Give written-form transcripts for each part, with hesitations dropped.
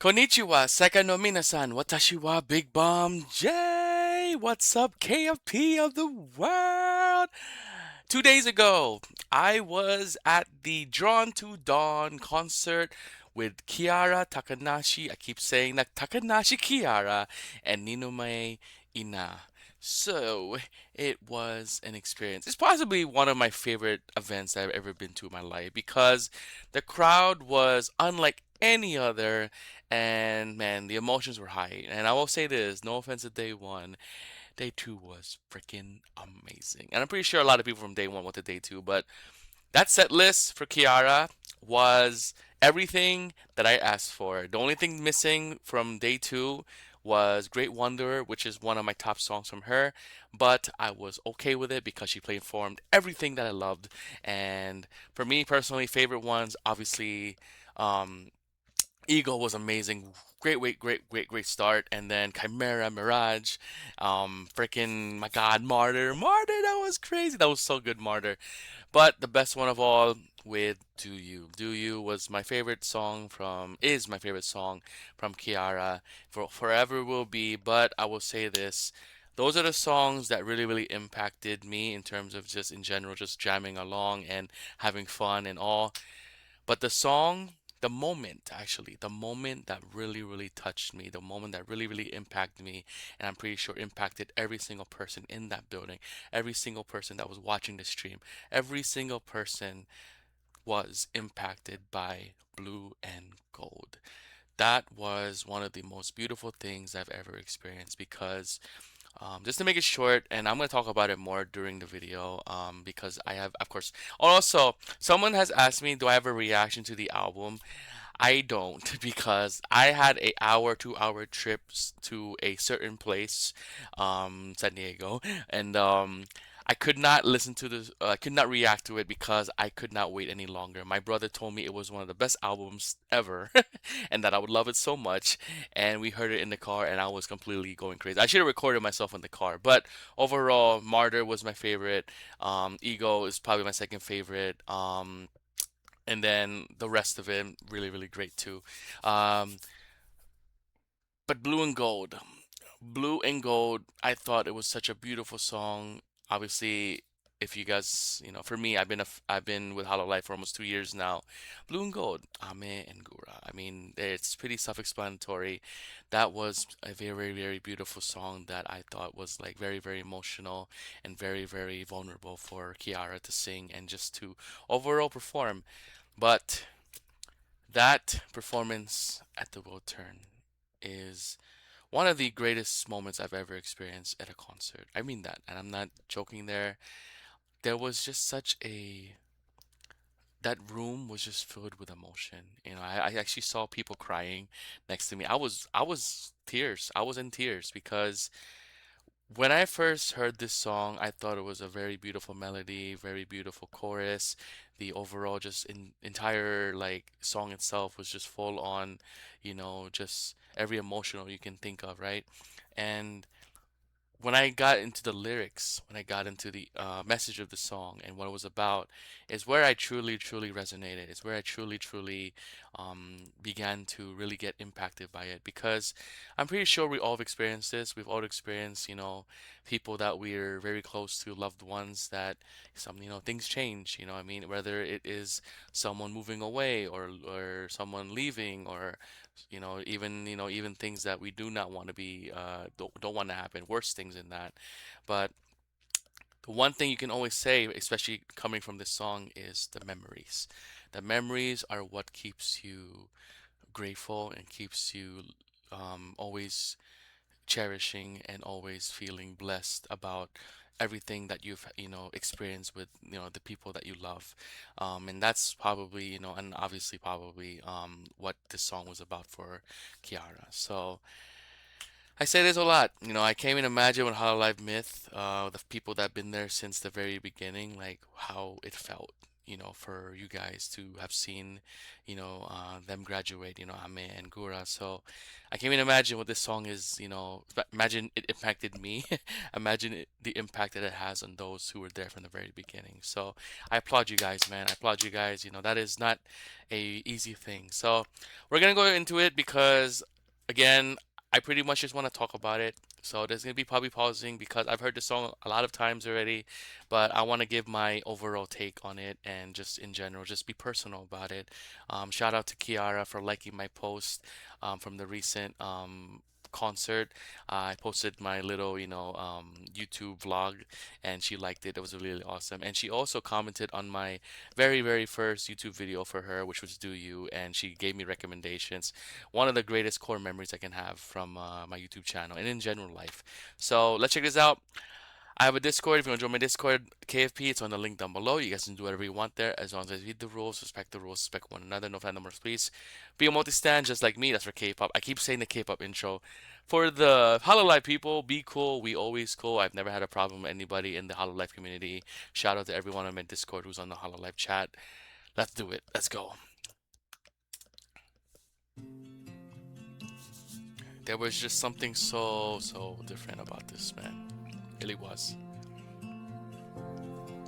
Konnichiwa, Seka no minasan, watashi wa Big Bomb J. What's up, KFP of the world? 2 days ago, I was at the Drawn to Dawn concert with Kiara, Takanashi. I keep saying that Takanashi Kiara and Ninome Ina. So it was an experience. It's possibly one of my favorite events I've ever been to in my life because the crowd was unlike any other, and man, the emotions were high. And I will say this, no offense to day one, day two was freaking amazing. And I'm pretty sure a lot of people from day one went to day two, but that set list for Kiara was everything that I asked for. The only thing missing from day two was Great Wonder, which is one of my top songs from her, but I was okay with it because she performed everything that I loved. And for me personally, favorite ones, obviously, um, Eagle was amazing. Great, great start. And then Chimera, Mirage, freaking, my God, Martyr, that was crazy. That was so good, Martyr. But the best one of all with Do You. Do You was my favorite song is my favorite song from Kiara. Forever will be, but I will say this. Those are the songs that really impacted me in terms of just in general, just jamming along and having fun and all. But the moment, actually, the moment that really touched me, the moment that really impacted me, and I'm pretty sure impacted every single person in that building, every single person that was watching the stream, every single person was impacted by Blue and Gold. That was one of the most beautiful things I've ever experienced because just to make it short, and I'm going to talk about it more during the video because I have, of course, also, someone has asked me, do I have a reaction to the album? I don't because I had a hour, 2 hour trips to a certain place, San Diego, and I could not listen to this. I could not react to it because I could not wait any longer. My brother told me it was one of the best albums ever, and that I would love it so much. And we heard it in the car, and I was completely going crazy. I should have recorded myself in the car, but overall, Martyr was my favorite. Ego is probably my second favorite. And then the rest of it really great too. Um, but Blue and Gold, I thought it was such a beautiful song. Obviously, if you guys, for me, I've been with Hololive for almost 2 years now. Blue and Gold, Ame and Gura. I mean, it's pretty self-explanatory. That was a very beautiful song that I thought was like very emotional and very vulnerable for Kiara to sing and just to overall perform. But that performance at the World Turn is one of the greatest moments I've ever experienced at a concert. I mean that, and I'm not joking there. There was just such a that room was just filled with emotion. I actually saw people crying next to me. I was tears. I was in tears because when I first heard this song, I thought it was a very beautiful melody, very beautiful chorus. The overall just entire like song itself was just full on, just every emotional you can think of, right? And when I got into the lyrics, when I got into the message of the song and what it was about, is where I truly resonated. It's where I truly began to really get impacted by it because I'm pretty sure we all have experienced this. We've all experienced, people that we're very close to, loved ones that things change. What I mean, whether it is someone moving away or someone leaving or even things that we do not want to be don't want to happen, worse things in that. But the one thing you can always say, especially coming from this song, is the memories. The memories are what keeps you grateful and keeps you always cherishing and always feeling blessed about everything that you've experienced with the people that you love, and that's probably and obviously probably what this song was about for Kiara. So I say this a lot. I can't even imagine with Hololive Myth, the people that have been there since the very beginning, like how it felt, for you guys to have seen, them graduate, Ame and Gura. So I can't even imagine what this song is, imagine it impacted me. Imagine the impact that it has on those who were there from the very beginning. So I applaud you guys, man. I applaud you guys. That is not a easy thing. So we're gonna go into it because again, I pretty much just want to talk about it. So there's gonna be probably pausing because I've heard the song a lot of times already, but I want to give my overall take on it and just in general, just be personal about it. Shout out to Kiara for liking my post from the recent concert. I posted my little, YouTube vlog, and she liked it. It was really awesome. And she also commented on my very, very first YouTube video for her, which was Do You, and she gave me recommendations. One of the greatest core memories I can have from my YouTube channel and in general life. So let's check this out. I have a Discord. If you want to join my Discord, KFP, it's on the link down below. You guys can do whatever you want there as long as you read the rules, respect one another, no fan numbers, please. Be a multi-stand just like me. That's for K-pop. I keep saying the K-pop intro. For the Hololive people, be cool. We always cool. I've never had a problem with anybody in the Hololive community. Shout out to everyone on my Discord who's on the Hololive chat. Let's do it. Let's go. There was just something so different about this, man. It really was.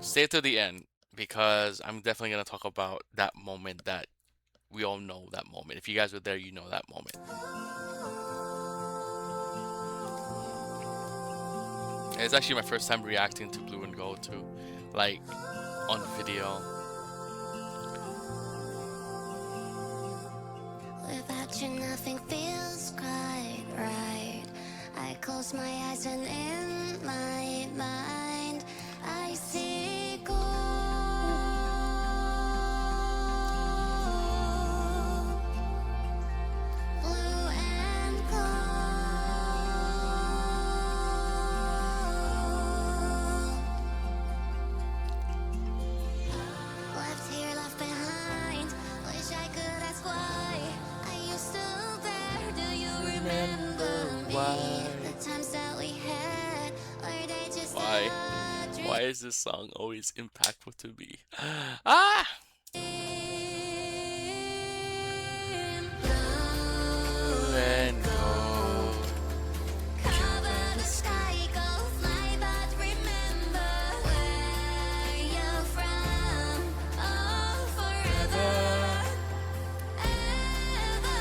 Stay to the end because I'm definitely gonna talk about that moment that we all know that moment. If you guys were there, you know that moment. And it's actually my first time reacting to Blue and Gold too, like on video. Without you, nothing feels quite right. I close my eyes and in my mind I see gold. Blue and gold. Left here, left behind. Wish I could ask why. Are you still there? Do you remember me? Why? The times that we had, or they just Why? a dream? Why is this song always impactful to me? Ah! Blue and Gold. Cover the sky, go fly, but remember where you're from. Oh, forever, ever.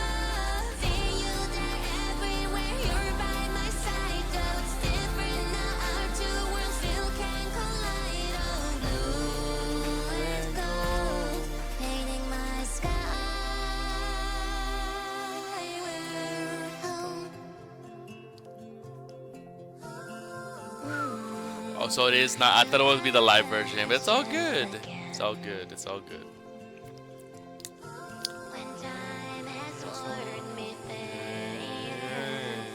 See you there everywhere, you're by my side. Though it's different now, our two worlds still can collide. Oh, blue and gold, painting my sky. Oh, so it is not. I thought it would be the live version, but it's all good. It's all good. It's all good. When time has worn me thin,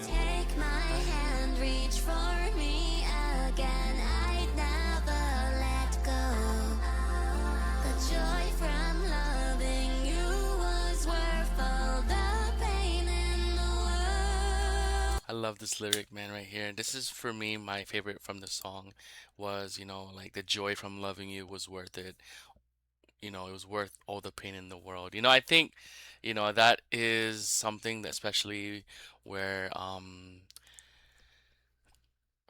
take my hand, reach for me again. I'd never let go. The joy from loving you was worth all the pain in the world. I love this lyric, man, right here. This is for me, my favorite from the song was, like the joy from loving you was worth it. It was worth all the pain in the world. I think, that is something that especially where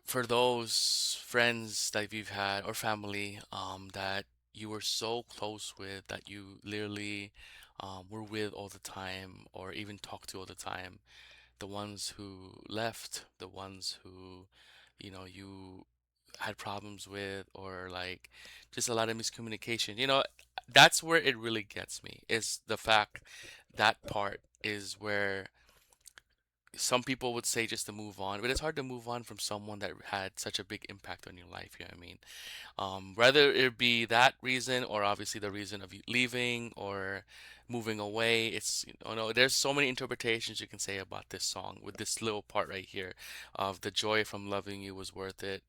for those friends that you've had or family that you were so close with that you literally were with all the time or even talk to all the time, the ones who left, the ones who, you had problems with, or like just a lot of miscommunication. That's where it really gets me, is the fact that part is where some people would say just to move on, but it's hard to move on from someone that had such a big impact on your life. You know what I mean? Whether it be that reason or obviously the reason of you leaving or moving away. It's, you know, there's so many interpretations you can say about this song with this little part right here of the joy from loving you was worth it,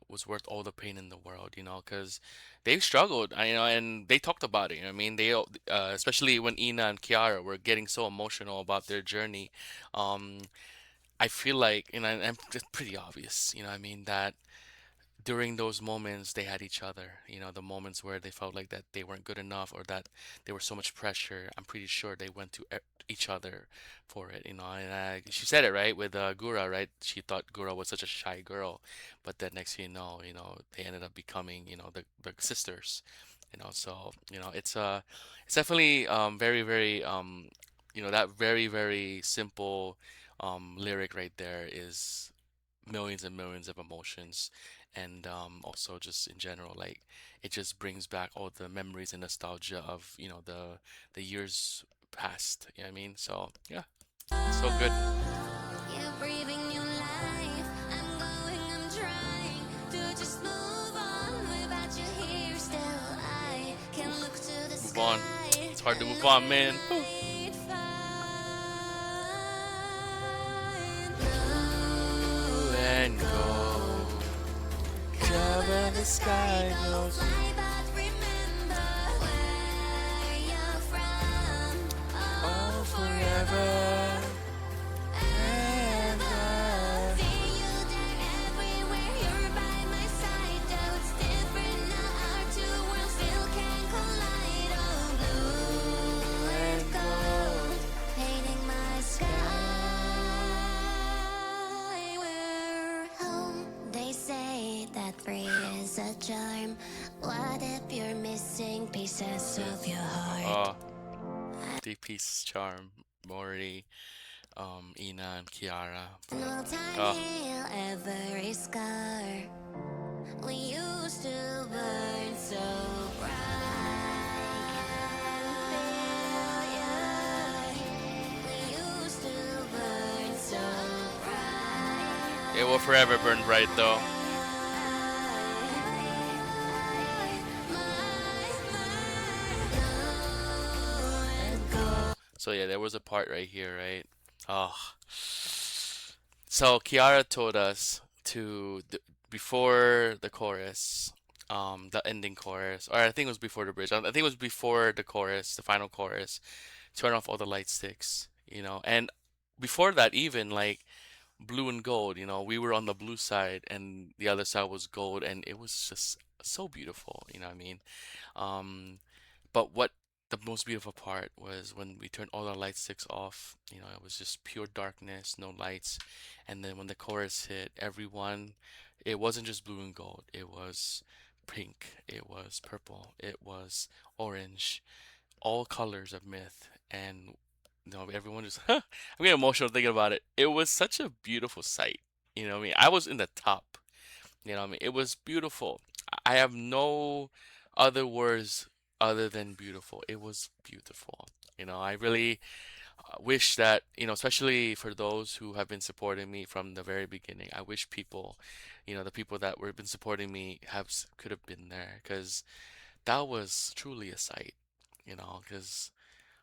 was worth all the pain in the world, you know, because they've struggled, you know, and they talked about it. You know what I mean, especially when Ina and Kiara were getting so emotional about their journey. Um, I feel like, you know, and it's pretty obvious, you know what I mean, that during those moments they had each other, you know, the moments where they felt like that they weren't good enough or that there was so much pressure. I'm pretty sure they went to each other for it, you know. And she said it right with Gura, right? She thought Gura was such a shy girl, but then next thing you know, they ended up becoming, you know, the sisters, you know. So you know, it's definitely very very you know, that very very simple lyric right there is millions and millions of emotions, and also just in general, like it just brings back all the memories and nostalgia of, you know, the years past, you know what I mean? So yeah, so good. You're breathing new life. I'm trying to just move on without you here. Still, I can Oof, look to the move on. sky It's hard to and move on, man. Whew. let it find blue and And gold. go Cover cover the the sky, sky, go go fly, but remember where you're from. Oh, all forever. forever. Ever. Ever. See you there everywhere. You're by my side. Though it's different now, our two worlds still can collide. Oh, blue and And gold, go. painting my sky. We're home. They say that free is a charm. What if you're missing pieces of your heart? uh DP's charm, Mori, Ina and Kiara. No time Oh, heal every scar. We used to burn so bright. We used to burn so it will forever burn bright though. bright. So yeah, there was a part right here, right? Oh, so Kiara told us before the chorus, the ending chorus, or I think it was before the bridge. I think it was before the chorus, the final chorus. Turn off all the light sticks, you know. And before that, even like blue and gold, you know, we were on the blue side and the other side was gold, and it was just so beautiful, you know what I mean? Um, but what the most beautiful part was when we turned all our light sticks off. You know, it was just pure darkness, no lights. And then when the chorus hit, everyone, it wasn't just blue and gold. It was pink. It was purple. It was orange. All colors of myth. And you know, everyone just, I'm getting emotional thinking about it. It was such a beautiful sight. You know what I mean? I was in the top. You know what I mean? It was beautiful. I have no other words other than beautiful. It was beautiful. You know, I really wish that, you know, especially for those who have been supporting me from the very beginning, I wish people, you know, the people that were been supporting me could have been there, because that was truly a sight, you know, because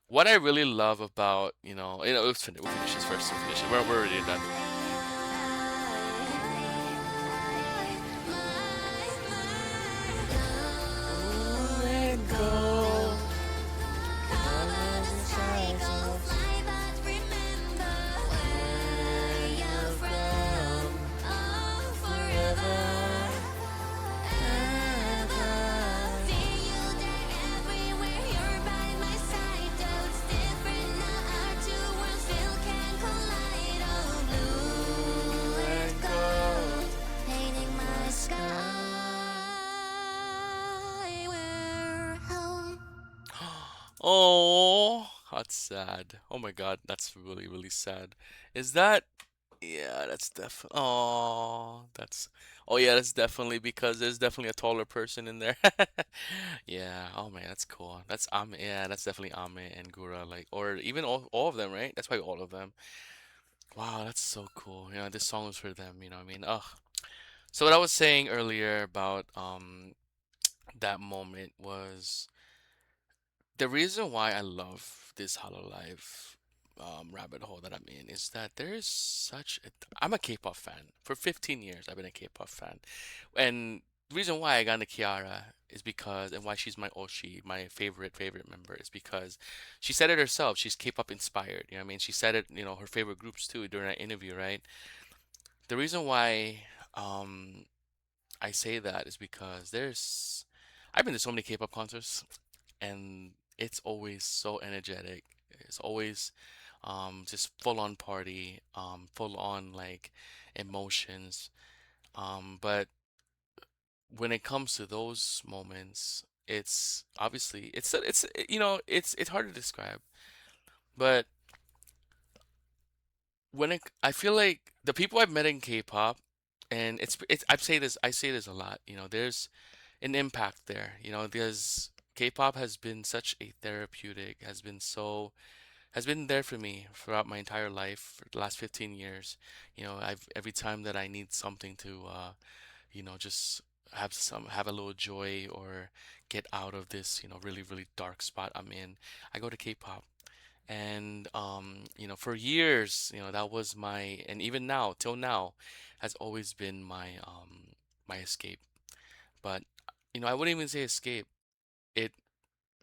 what I really love about, we'll finish this first. We'll finish it. We're already done. Ooh, and go. Cover the sky, go fly, but remember where you're from. Oh, forever, ever. See you there everywhere. You're by my side. Though it's different now, our two worlds still can collide. Oh, blue and gold, painting my sky. We're home. Oh, that's sad. Oh my God, that's really, really sad. Is that? Yeah, that's definitely. Oh, that's. Oh yeah, that's definitely because there's definitely a taller person in there. Yeah. Oh man, that's cool. That's Ame. Yeah, that's definitely Ame and Gura. Like, or even all of them, right? That's probably all of them. Wow, that's so cool. You know, this song was for them. You know what I mean? Ugh. So what I was saying earlier about that moment was The reason why I love this Hololive rabbit hole that I'm in is that there is such a, I'm a K-pop fan. For 15 years, I've been a K-pop fan. And the reason why I got into Kiara is because, and why she's my Oshi, my favorite member, is because she said it herself. She's K-pop inspired. You know what I mean? She said it, her favorite groups too during that interview, right? The reason why I say that is because I've been to so many K-pop concerts, and it's always so energetic. It's always just full on party, full on like emotions. But when it comes to those moments, it's obviously it's hard to describe. But I feel like the people I've met in K-pop, and I say this a lot. There's an impact there. Because K-pop has been such a therapeutic, has been there for me throughout my entire life for the last 15 years. I've every time that I need something to just have a little joy or get out of this, really really dark spot I'm in, I go to K-pop. And for years, that was and even now, till now, has always been my escape. But I wouldn't even say escape. It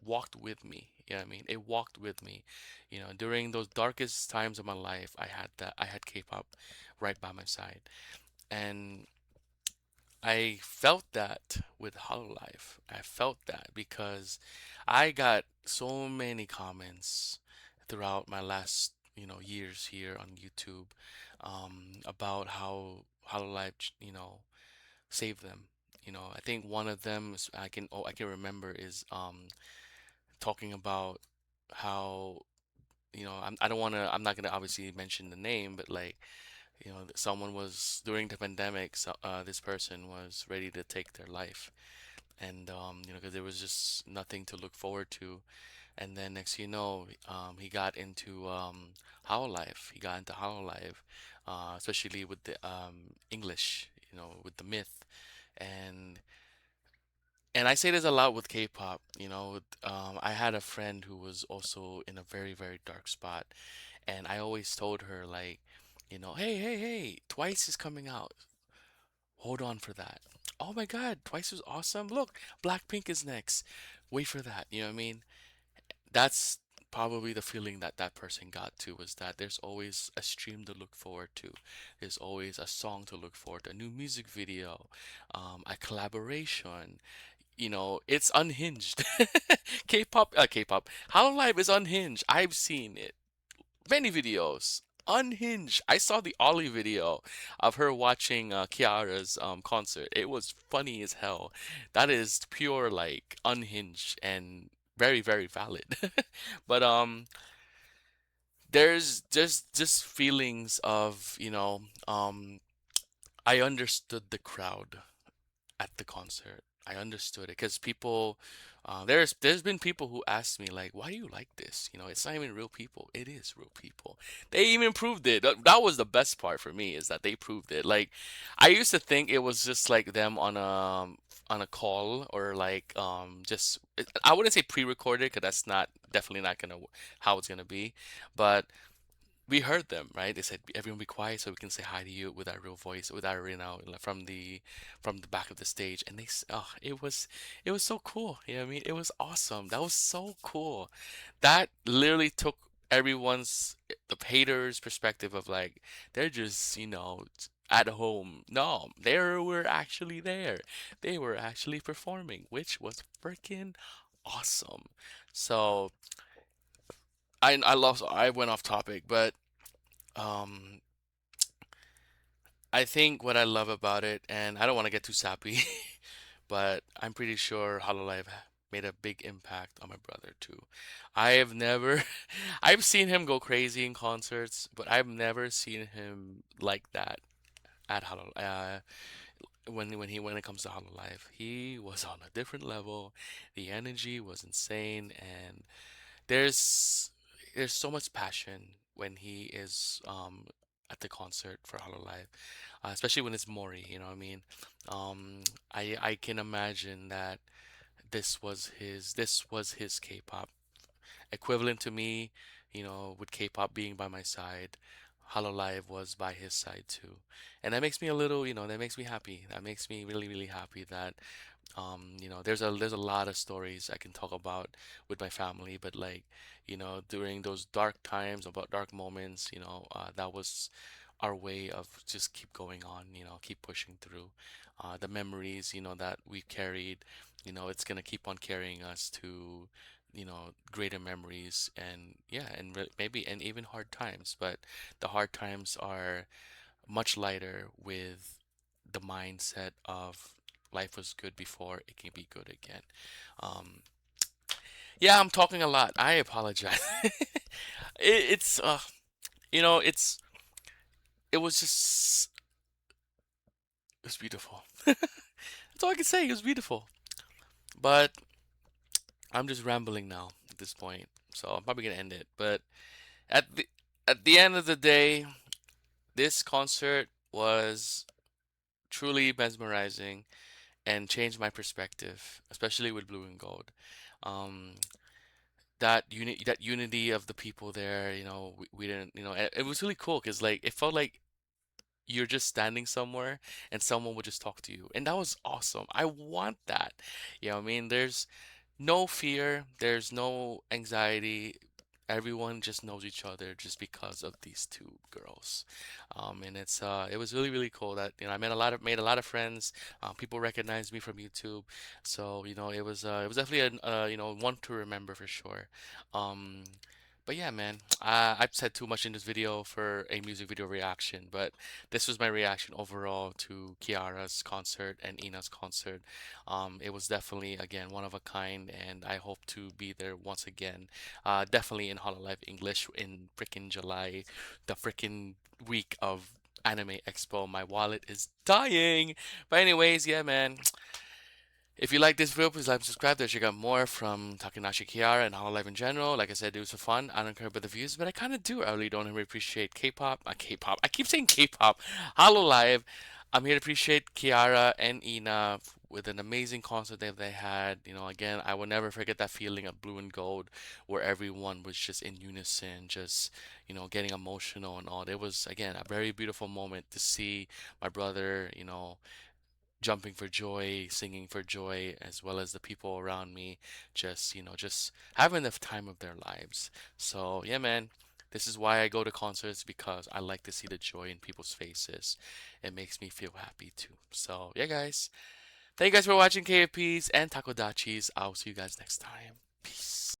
walked with me. You know what I mean? It walked with me. During those darkest times of my life, I had K-pop right by my side. And I felt that with Hololive. I felt that because I got so many comments throughout my last, years here on YouTube, about how Hololive, saved them. I think one of them I can remember is talking about how I don't want to, I'm not gonna obviously mention the name, but like someone was during the pandemic, so this person was ready to take their life. And because there was just nothing to look forward to. And then next you know, he got into Hololive. He got into Hololive, especially with the English, with the myth. And and I say this a lot with K-pop. I had a friend who was also in a very, very dark spot, and I always told her like, hey, hey, hey, Twice is coming out. Hold on for that. Oh my God, Twice was awesome. Look, Blackpink is next. Wait for that. You know what I mean? That's probably the feeling that that person got to, was that there's always a stream to look forward to. There's always a song to look forward to, a new music video, a collaboration. It's unhinged. K-pop. Hololive is unhinged. I've seen it. Many videos. Unhinged. I saw the Ollie video of her watching Kiara's concert. It was funny as hell. That is pure like unhinged and very very valid. But there's just feelings of I understood the crowd at the concert. I understood it because there's been people who asked me like, why do you like this? It's not even real people. It is real people. They even proved it. That was the best part for me, is that they proved it. Like, I used to think it was just like them on a call, or like I wouldn't say pre-recorded, because that's not definitely not gonna how it's gonna be, but we heard them, right? They said, "Everyone be quiet so we can say hi to you with our real voice, with our, like, from the back of the stage." And it was so cool. You know what I mean? It was awesome. That was so cool. That literally took everyone's the haters' perspective of like, they're just, at home. No, they were actually there. They were actually performing, which was freaking awesome. So I went off topic, but um, I think what I love about it, and I don't want to get too sappy, but I'm pretty sure Hololive made a big impact on my brother too. I have never, I've seen him go crazy in concerts, but I've never seen him like that at when it comes to Hololive. He was on a different level. The energy was insane, and there's there's so much passion when he is at the concert for Hololive, especially when it's Mori. You know what I mean? I can imagine that this was his K-pop. equivalent to me, with K-pop being by my side. Hololive was by his side too. And that makes me a little, that makes me happy. That makes me really, really happy that there's a lot of stories I can talk about with my family, but like, during those dark times, about dark moments, that was our way of just keep going on, keep pushing through. The memories, that we carried, it's gonna keep on carrying us to, greater memories and yeah, and maybe and even hard times, but the hard times are much lighter with the mindset of life was good before, it can be good again. Um, yeah, I'm talking a lot. I apologize. It's you know, it's it was just it was beautiful. That's all I can say. It was beautiful. But I'm just rambling now at this point, so I'm probably gonna end it. But at the at the end of the day, this concert was truly mesmerizing and changed my perspective, especially with Blue and Gold. Um, that unity of the people there, we didn't, it was really cool because like it felt like you're just standing somewhere and someone would just talk to you, and that was awesome. I want that. I mean, there's no fear, there's no anxiety. Everyone just knows each other just because of these two girls. And it was really really cool that I made a lot of friends. People recognized me from YouTube, so it was definitely one to remember for sure. Um, but yeah, man, I've said too much in this video for a music video reaction, but this was my reaction overall to Kiara's concert and Ina's concert. It was definitely, again, one of a kind, and I hope to be there once again. Definitely in Hololive English in frickin' July, the frickin' week of Anime Expo. My wallet is dying. But anyways, yeah, man. If you like this video, please like and subscribe to check out more from Takanashi, Kiara, and Hololive in general. Like I said, it was fun. I don't care about the views, but I kind of do. I really don't really appreciate K-pop. K-pop. I keep saying K-pop. Hololive. I'm here to appreciate Kiara and Ina with an amazing concert that they had. Again, I will never forget that feeling of Blue and Gold, where everyone was just in unison, just getting emotional and all. It was again a very beautiful moment to see my brother, jumping for joy, singing for joy, as well as the people around me, just having the time of their lives. So, yeah, man, this is why I go to concerts because I like to see the joy in people's faces. It makes me feel happy too. So, yeah, guys, thank you guys for watching KFPs and Takodachis. I'll see you guys next time. Peace.